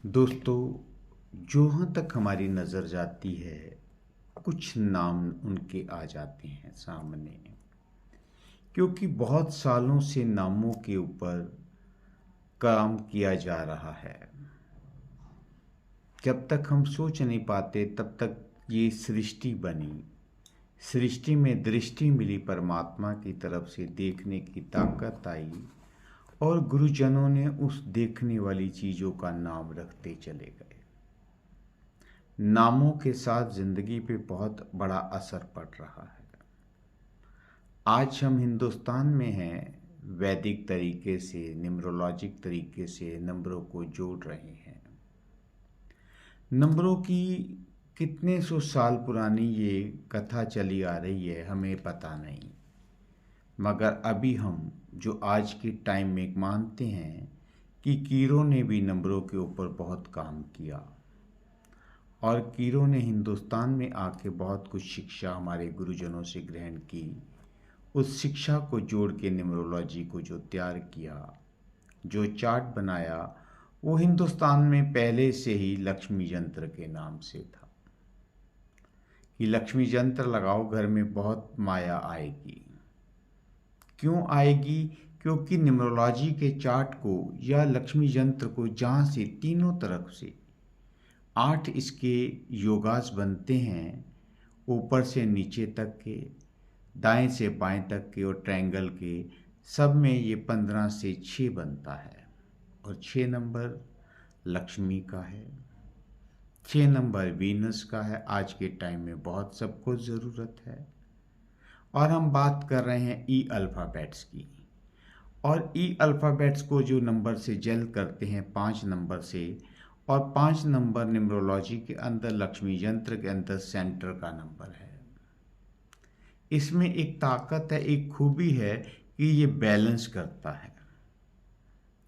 दोस्तों, जहाँ तक हमारी नज़र जाती है कुछ नाम उनके आ जाते हैं सामने, क्योंकि बहुत सालों से नामों के ऊपर काम किया जा रहा है। जब तक हम सोच नहीं पाते तब तक ये सृष्टि बनी। सृष्टि में दृष्टि मिली परमात्मा की तरफ से, देखने की ताकत आई और गुरुजनों ने उस देखने वाली चीज़ों का नाम रखते चले गए। नामों के साथ जिंदगी पे बहुत बड़ा असर पड़ रहा है। आज हम हिंदुस्तान में हैं, वैदिक तरीके से, न्यूमरोलॉजिक तरीके से नंबरों को जोड़ रहे हैं। नंबरों की कितने सौ साल पुरानी ये कथा चली आ रही है हमें पता नहीं, मगर अभी हम जो आज के टाइम में मानते हैं कि कीरों ने भी नंबरों के ऊपर बहुत काम किया और कीरों ने हिंदुस्तान में आके बहुत कुछ शिक्षा हमारे गुरुजनों से ग्रहण की। उस शिक्षा को जोड़ के न्यूमरोलॉजी को जो तैयार किया, जो चार्ट बनाया, वो हिंदुस्तान में पहले से ही लक्ष्मी यंत्र के नाम से था कि लक्ष्मी यंत्र लगाओ, घर में बहुत माया आएगी। क्यों आएगी? क्योंकि न्यूमरोलॉजी के चार्ट को या लक्ष्मी यंत्र को जहाँ से तीनों तरफ से 8 इसके योगास बनते हैं, ऊपर से नीचे तक के, दाएं से बाएं तक के और ट्रायंगल के, सब में ये 15 से 6 बनता है और 6 नंबर लक्ष्मी का है, 6 नंबर वीनस का है। आज के टाइम में बहुत सबको ज़रूरत है। और हम बात कर रहे हैं ई अल्फ़ाबेट्स की, और ई अल्फ़ाबेट्स को जो नंबर से जेल करते हैं 5 नंबर से, और 5 नंबर न्यूमरोलॉजी के अंदर लक्ष्मी यंत्र के अंदर सेंटर का नंबर है। इसमें एक ताकत है, एक खूबी है कि ये बैलेंस करता है।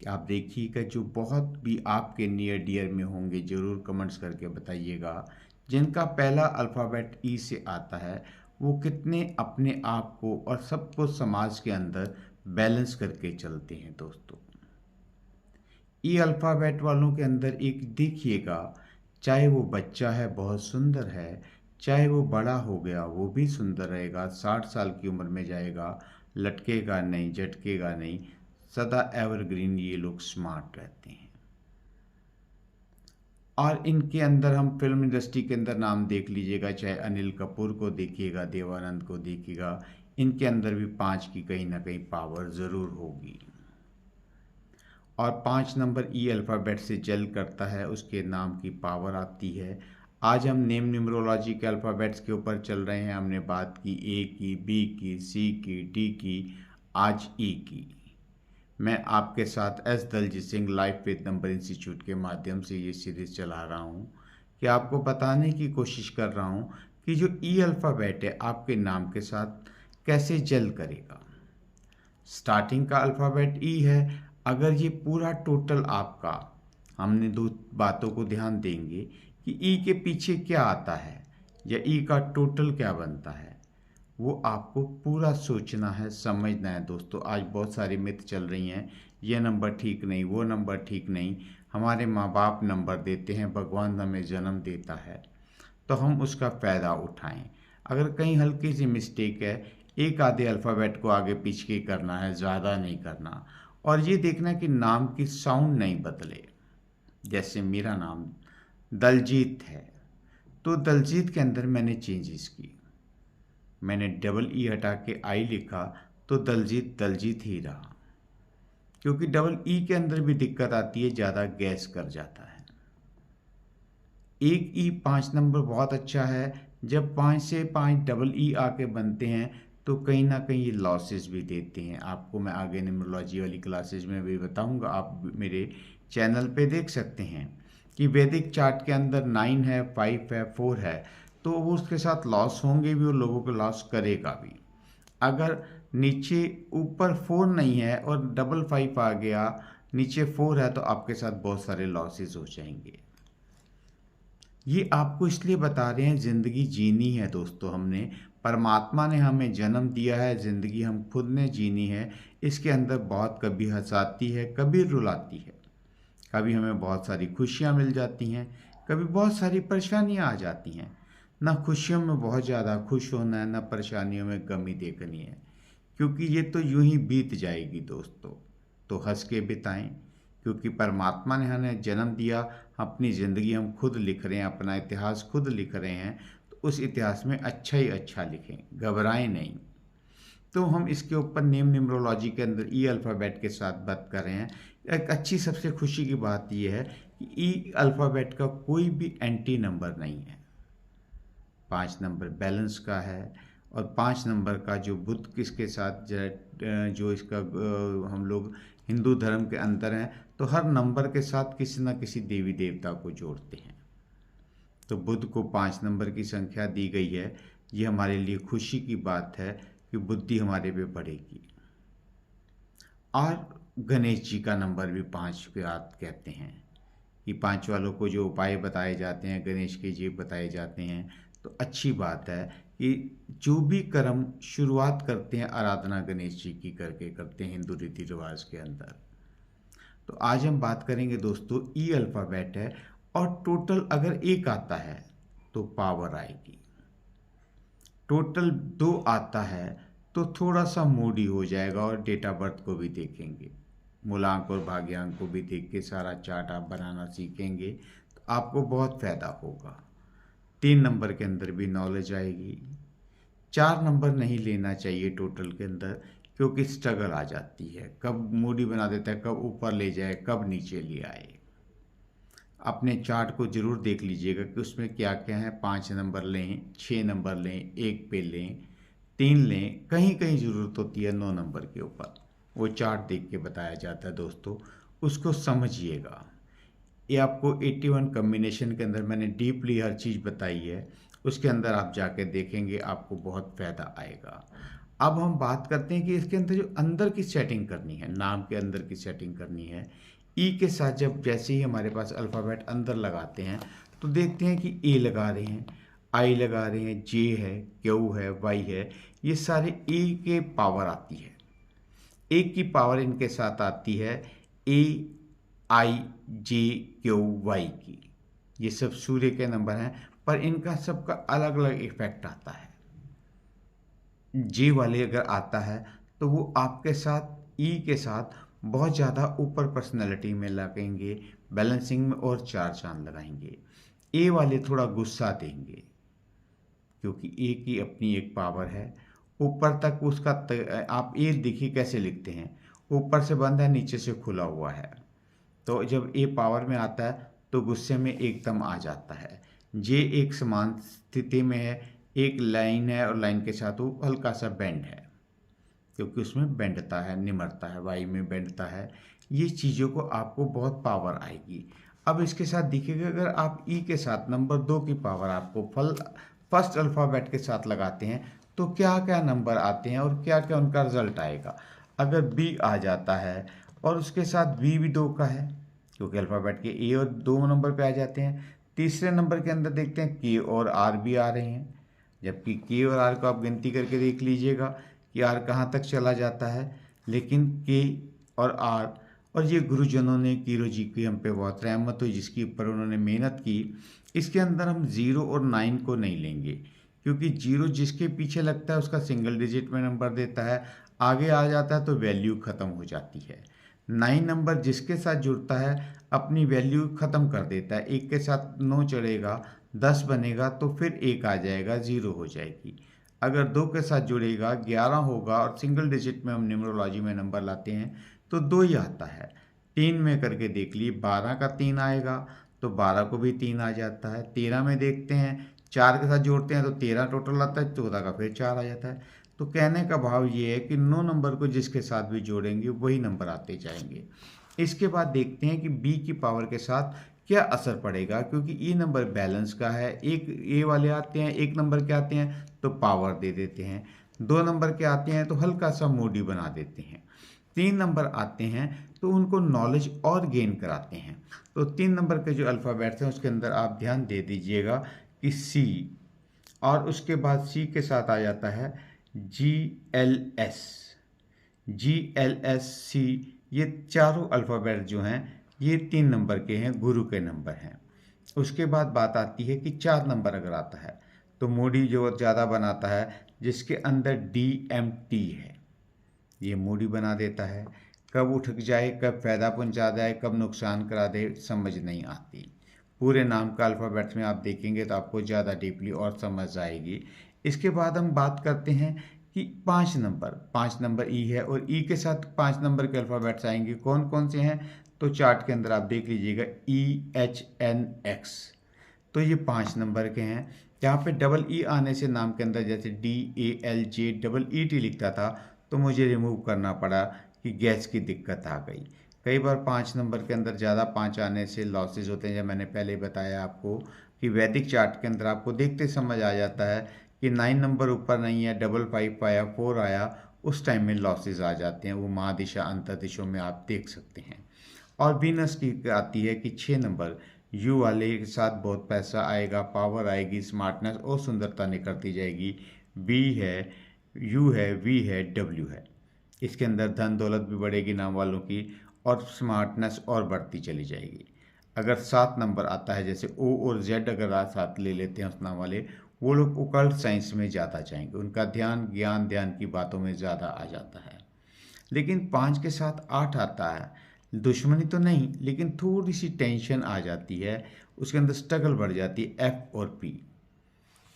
आप देखिएगा, जो बहुत भी आपके नियर डियर में होंगे ज़रूर कमेंट्स करके बताइएगा, जिनका पहला अल्फ़ाबेट ई से आता है वो कितने अपने आप को और सबको समाज के अंदर बैलेंस करके चलते हैं। दोस्तों, ई अल्फ़ाबेट वालों के अंदर एक देखिएगा, चाहे वो बच्चा है बहुत सुंदर है, चाहे वो बड़ा हो गया वो भी सुंदर रहेगा, 60 साल की उम्र में जाएगा, लटकेगा नहीं, झटकेगा नहीं, सदा एवरग्रीन ये लोग स्मार्ट रहते हैं। और इनके अंदर हम फिल्म इंडस्ट्री के अंदर नाम देख लीजिएगा, चाहे अनिल कपूर को देखिएगा, देवानंद को देखिएगा, इनके अंदर भी 5 की कहीं ना कहीं पावर ज़रूर होगी। और 5 नंबर ई अल्फ़ाबेट से जेल करता है, उसके नाम की पावर आती है। आज हम नेम न्यूमरोलॉजी के अल्फ़ाबेट्स के ऊपर चल रहे हैं। हमने बात की ए की, बी की, सी की, डी की, आज ई की। मैं आपके साथ S Daljit Singh life with number institute के माध्यम से ये सीरीज़ चला रहा हूँ कि आपको बताने की कोशिश कर रहा हूँ कि जो ई अल्फ़ाबेट है आपके नाम के साथ कैसे जेल करेगा। स्टार्टिंग का अल्फ़ाबेट ई है। अगर ये पूरा टोटल आपका, हमने 2 बातों को ध्यान देंगे कि ई के पीछे क्या आता है या ई का टोटल क्या बनता है, वो आपको पूरा सोचना है, समझना है। दोस्तों, आज बहुत सारी मिथ चल रही हैं, ये नंबर ठीक नहीं, वो नंबर ठीक नहीं, हमारे माँ बाप नंबर देते हैं, भगवान हमें जन्म देता है, तो हम उसका फ़ायदा उठाएं। अगर कहीं हल्की सी मिस्टेक है, एक आधे अल्फ़ाबेट को आगे पीछे करना है, ज़्यादा नहीं करना। और ये देखना कि नाम की साउंड नहीं बदले। जैसे मेरा नाम दलजीत है, तो दलजीत के अंदर मैंने चेंजेस की, मैंने डबल ई हटा के आई लिखा, तो दलजीत दलजीत ही रहा। क्योंकि डबल ई के अंदर भी दिक्कत आती है, ज़्यादा गैस कर जाता है। एक ई 5 नंबर बहुत अच्छा है। जब 5 से 5 डबल ई आके बनते हैं तो कहीं ना कहीं ये लॉसेस भी देते हैं। आपको मैं आगे न्यूमरोलॉजी वाली क्लासेज में भी बताऊंगा, आप मेरे चैनल पे देख सकते हैं कि वैदिक चार्ट के अंदर 9 है, 5 है, 4 है, तो वो उसके साथ लॉस होंगे भी और लोगों को लॉस करेगा भी। अगर नीचे ऊपर 4 नहीं है और डबल 5 आ गया, नीचे 4 है, तो आपके साथ बहुत सारे लॉसेस हो जाएंगे। ये आपको इसलिए बता रहे हैं, ज़िंदगी जीनी है दोस्तों। हमने, परमात्मा ने हमें जन्म दिया है, ज़िंदगी हम खुद ने जीनी है। इसके अंदर बहुत कभी हंसाती है, कभी रुलाती है, कभी हमें बहुत सारी खुशियाँ मिल जाती हैं, कभी बहुत सारी परेशानियाँ आ जाती हैं। ना खुशियों में बहुत ज़्यादा खुश होना है, ना परेशानियों में कमी देखनी है, क्योंकि ये तो यूं ही बीत जाएगी दोस्तों। तो हंस के बिताएं, क्योंकि परमात्मा ने हमें जन्म दिया, अपनी ज़िंदगी हम खुद लिख रहे हैं, अपना इतिहास खुद लिख रहे हैं, तो उस इतिहास में अच्छा ही अच्छा लिखें, घबराएं नहीं। तो हम इसके ऊपर नेम न्यूमरोलॉजी के अंदर ई अल्फ़ाबेट के साथ बात कर रहे हैं। एक अच्छी सबसे खुशी की बात यह है कि ई अल्फ़ाबेट का कोई भी एंटी नंबर नहीं है। 5 नंबर बैलेंस का है, और 5 नंबर का जो बुध किसके साथ जो इसका हम लोग हिंदू धर्म के अंदर हैं, तो हर नंबर के साथ किसी न किसी देवी देवता को जोड़ते हैं। तो बुध को 5 नंबर की संख्या दी गई है। ये हमारे लिए खुशी की बात है कि बुद्धि हमारे पे बढ़ेगी। और गणेश जी का नंबर भी 5 के याद कहते हैं कि 5 वालों को जो उपाय बताए जाते हैं, गणेश के जी बताए जाते हैं। तो अच्छी बात है कि जो भी कर्म शुरुआत करते हैं आराधना गणेश जी की करके करते हैं हिंदू रीति रिवाज के अंदर। तो आज हम बात करेंगे दोस्तों, ई अल्फ़ाबेट है, और टोटल अगर 1 आता है तो पावर आएगी, टोटल 2 आता है तो थोड़ा सा मूडी हो जाएगा, और डेट ऑफ बर्थ को भी देखेंगे, मूलांक और भाग्यांक को भी देख के सारा चार्ट आप बनाना सीखेंगे, तो आपको बहुत फ़ायदा होगा। 3 नंबर के अंदर भी नॉलेज आएगी। 4 नंबर नहीं लेना चाहिए टोटल के अंदर, क्योंकि स्ट्रगल आ जाती है, कब मूडी बना देता है, कब ऊपर ले जाए, कब नीचे ले आए। अपने चार्ट को ज़रूर देख लीजिएगा कि उसमें क्या क्या है। 5 नंबर लें, 6 नंबर लें, 1 पे लें, 3 लें, कहीं कहीं ज़रूरत होती है 9 नंबर के ऊपर, वो चार्ट देख के बताया जाता है दोस्तों, उसको समझिएगा। ये आपको 81 कम्बिनेशन के अंदर मैंने डीपली हर चीज़ बताई है, उसके अंदर आप जाके देखेंगे, आपको बहुत फ़ायदा आएगा। अब हम बात करते हैं कि इसके अंदर जो अंदर की सेटिंग करनी है, नाम के अंदर की सेटिंग करनी है। ई के साथ जब जैसे ही हमारे पास अल्फ़ाबेट अंदर लगाते हैं, तो देखते हैं कि ए लगा रहे हैं, आई लगा रहे हैं, जे है, क्यू है, वाई है, ये सारे ए के पावर आती है। ए की पावर इनके साथ आती है ए, आई, जे, क्यू, वाई की। ये सब सूर्य के नंबर हैं, पर इनका सबका अलग अलग इफेक्ट आता है। जे वाले अगर आता है तो वो आपके साथ ई के साथ बहुत ज़्यादा ऊपर पर्सनैलिटी में लगेंगे, बैलेंसिंग में और 4 चांद लगाएंगे। ए वाले थोड़ा गुस्सा देंगे, क्योंकि ए की अपनी एक पावर है। ऊपर तक उसका आप ए देखिए कैसे लिखते हैं, ऊपर से बंद है, नीचे से खुला हुआ है। तो जब ए पावर में आता है तो गुस्से में एकदम आ जाता है। जे एक समान स्थिति में है, एक लाइन है, और लाइन के साथ वो हल्का सा बेंड है, क्योंकि उसमें बेंडता है, निमरता है, वाई में बेंडता है। ये चीज़ों को आपको बहुत पावर आएगी। अब इसके साथ देखिएगा, अगर आप ई के साथ नंबर 2 की पावर आपको फर्स्ट अल्फ़ाबेट के साथ लगाते हैं, तो क्या क्या नंबर आते हैं और क्या क्या उनका रिजल्ट आएगा। अगर बी आ जाता है और उसके साथ बी भी 2 का है, क्योंकि अल्फ़ाबेट के ए और 2 नंबर पे आ जाते हैं। तीसरे नंबर के अंदर देखते हैं के और आर भी आ रहे हैं, जबकि के और आर को आप गिनती करके देख लीजिएगा कि आर कहाँ तक चला जाता है। लेकिन के और आर, और ये गुरुजनों ने, कीरो जी की हम पे बहुत रहमत हुई, जिसके ऊपर उन्होंने मेहनत की। इसके अंदर हम 0 और 9 को नहीं लेंगे, क्योंकि 0 जिसके पीछे लगता है उसका सिंगल डिजिट में नंबर देता है, आगे आ जाता है तो वैल्यू ख़त्म हो जाती है। 9 नंबर जिसके साथ जुड़ता है अपनी वैल्यू ख़त्म कर देता है। 1 के साथ 9 चढ़ेगा, 10 बनेगा, तो फिर 1 आ जाएगा, 0 हो जाएगी। अगर 2 के साथ जुड़ेगा 11 होगा, और सिंगल डिजिट में हम न्यूमरोलॉजी में नंबर लाते हैं तो 2 ही आता है। 3 में करके देख लिए, 12 का 3 आएगा तो 12 को भी 3 आ जाता है। 13 में देखते हैं, 4 के साथ जोड़ते हैं तो 13 टोटल आता है, 14 का फिर 4 आ जाता है। तो कहने का भाव ये है कि 9 नंबर को जिसके साथ भी जोड़ेंगे वही नंबर आते जाएंगे। इसके बाद देखते हैं कि बी की पावर के साथ क्या असर पड़ेगा, क्योंकि ई नंबर बैलेंस का है। एक ए वाले आते हैं, 1 नंबर के आते हैं तो पावर दे देते हैं, 2 नंबर के आते हैं तो हल्का सा मूडी बना देते हैं, 3 नंबर आते हैं तो उनको नॉलेज और गेन कराते हैं। तो 3 नंबर के जो अल्फ़ाबेट्स हैं उसके अंदर आप ध्यान दे दीजिएगा कि सी, और उसके बाद सी के साथ आ जाता है GLS, GLS, C, ये चारों अल्फ़ाबेट जो हैं ये 3 नंबर के हैं, गुरु के नंबर हैं। उसके बाद बात आती है कि 4 नंबर अगर आता है तो मूडी जो ज़्यादा बनाता है, जिसके अंदर DMT है, ये मूडी बना देता है। कब उठ जाए, कब फ़ायदा पहुंचा जाए, कब नुकसान करा दे, समझ नहीं आती। पूरे नाम का अल्फ़ाबेट्स में आप देखेंगे तो आपको ज़्यादा डीपली और समझ आएगी। इसके बाद हम बात करते हैं कि 5 नंबर ई है, और ई के साथ 5 नंबर के अल्फ़ाबेट्स आएंगे। कौन कौन से हैं, तो चार्ट के अंदर आप देख लीजिएगा, EHNX, तो ये 5 नंबर के हैं। यहाँ पे डबल ई आने से नाम के अंदर जैसे DALJ लिखता था, तो मुझे रिमूव करना पड़ा कि गैस की दिक्कत आ गई। कई बार 5 नंबर के अंदर ज़्यादा 5 आने से लॉसेज होते हैं। जब मैंने पहले बताया आपको कि वैदिक चार्ट के अंदर आपको देखते समझ आ जाता है कि 9 नंबर ऊपर नहीं है, 5 आया, 4 आया, उस टाइम में लॉसेज आ जाते हैं। वो महादिशा अंतर्दिशों में आप देख सकते हैं। और वीनस की आती है कि 6 नंबर यू वाले के साथ बहुत पैसा आएगा, पावर आएगी, स्मार्टनेस और सुंदरता निकलती जाएगी। बी है, यू है, वी है, डब्ल्यू है। इसके अंदर धन दौलत भी बढ़ेगी नाम वालों की, और स्मार्टनेस और बढ़ती चली जाएगी। अगर 7 नंबर आता है, जैसे O और Z अगर आप साथ ले लेते हैं उस नाम वाले, वो लोग ओकल्ट साइंस में ज़्यादा जाएंगे। उनका ध्यान ध्यान की बातों में ज़्यादा आ जाता है। लेकिन 5 के साथ 8 आता है, दुश्मनी तो नहीं, लेकिन थोड़ी सी टेंशन आ जाती है, उसके अंदर स्ट्रगल बढ़ जाती है। F और P,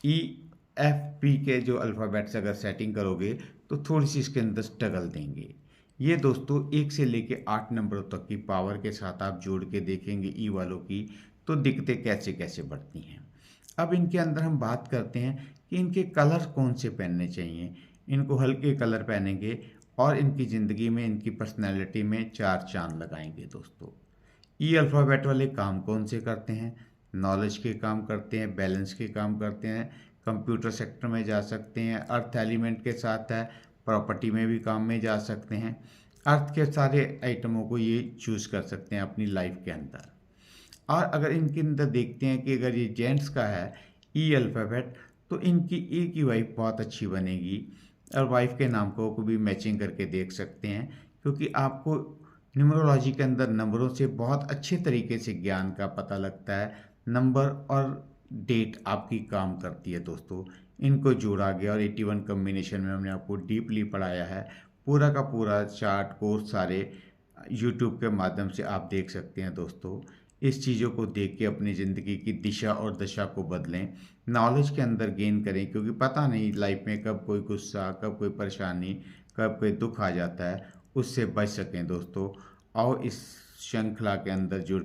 EFP के जो अल्फ़ाबेट्स अगर सेटिंग करोगे तो थोड़ी सी इसके अंदर स्ट्रगल देंगे। ये दोस्तों 1 से लेके 8 नंबरों तक की पावर के साथ आप जोड़ के देखेंगे ई वालों की, तो दिक्कतें कैसे कैसे बढ़ती हैं। अब इनके अंदर हम बात करते हैं कि इनके कलर कौन से पहनने चाहिए। इनको हल्के कलर पहनेंगे और इनकी ज़िंदगी में, इनकी पर्सनैलिटी में 4 चांद लगाएंगे दोस्तों। ई अल्फ़ाबेट वाले काम कौन से करते हैं, नॉलेज के काम करते हैं, बैलेंस के काम करते हैं, कंप्यूटर सेक्टर में जा सकते हैं, अर्थ एलिमेंट के साथ है, प्रॉपर्टी में भी काम में जा सकते हैं। अर्थ के सारे आइटमों को ये चूज़ कर सकते हैं अपनी लाइफ के अंदर। और अगर इनके अंदर देखते हैं कि अगर ये जेंट्स का है ई अल्फ़ाबेट, तो इनकी ए की वाइफ बहुत अच्छी बनेगी, और वाइफ के नाम को भी मैचिंग करके देख सकते हैं, क्योंकि आपको न्यूमरोलॉजी के अंदर नंबरों से बहुत अच्छे तरीके से ज्ञान का पता लगता है। नंबर और डेट आपकी काम करती है दोस्तों। इनको जोड़ा गया और 81 कम्बिनेशन में हमने आपको डीपली पढ़ाया है। पूरा का पूरा चार्ट कोर्स सारे यूट्यूब के माध्यम से आप देख सकते हैं दोस्तों। इस चीज़ों को देख के अपनी ज़िंदगी की दिशा और दशा को बदलें, नॉलेज के अंदर गेन करें, क्योंकि पता नहीं लाइफ में कब कोई गुस्सा, कब कोई परेशानी, कब कोई दुख आ जाता है, उससे बच सकें दोस्तों। और इस श्रृंखला के अंदर जुड़